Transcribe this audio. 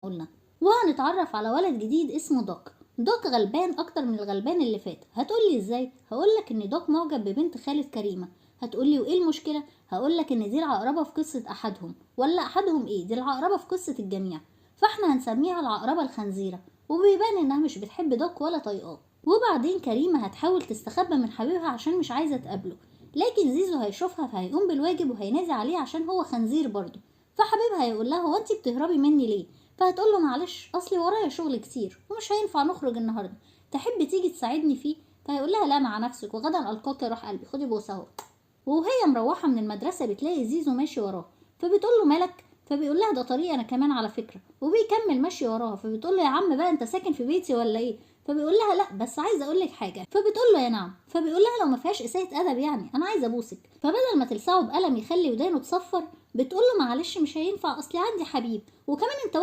قلنا، وهنتعرف على ولد جديد اسمه دوك. دوك غلبان اكتر من الغلبان اللي فات. هتقولي ازاي؟ هقولك ان دوك معجب ببنت خالة كريمة. هتقولي وايه المشكلة؟ هقولك ان دي العقربة في قصة احدهم. ولا احدهم ايه؟ دي العقربة في قصة الجميع، فاحنا هنسميها العقربة الخنزيرة. وبيبان انها مش بتحب دوك ولا طايقاه. وبعدين كريمة هتحاول تستخبى من حبيبها عشان مش عايزة تقابله، لكن زيزو هيشوفها فهيقوم بالواجب وهينادي عليه عشان هو خنزير برضه. فحبيبها هيقول لها هو انتي بتهربي مني ليه؟ فهتقول له معلش اصلي ورايا شغل كتير ومش هينفع نخرج النهارده، تحبي تيجي تساعدني فيه؟ فهيقول لها لا مع نفسك، وغدا القاك يا روح قلبي، خدي بوسه اهو. وهي مروحه من المدرسه بتلاقي زيزو ماشي وراها، فبتقول له مالك؟ فبيقول لها ده طريقي انا كمان على فكره، وبيكمل ماشي وراها. فبتقول له يا عم بقى انت ساكن في بيتي ولا ايه؟ فبيقول لها لا بس عايزه اقول لك حاجه. فبتقول له يا نعم. فبيقول لها لو ما فيهاش اساءه ادب يعني انا عايزه ابوسك. فبدل ما تلسعه بقلم يخلي ودانه تصفر، بتقول له معلش مش هينفع اصلي عندي حبيب، وكمان انت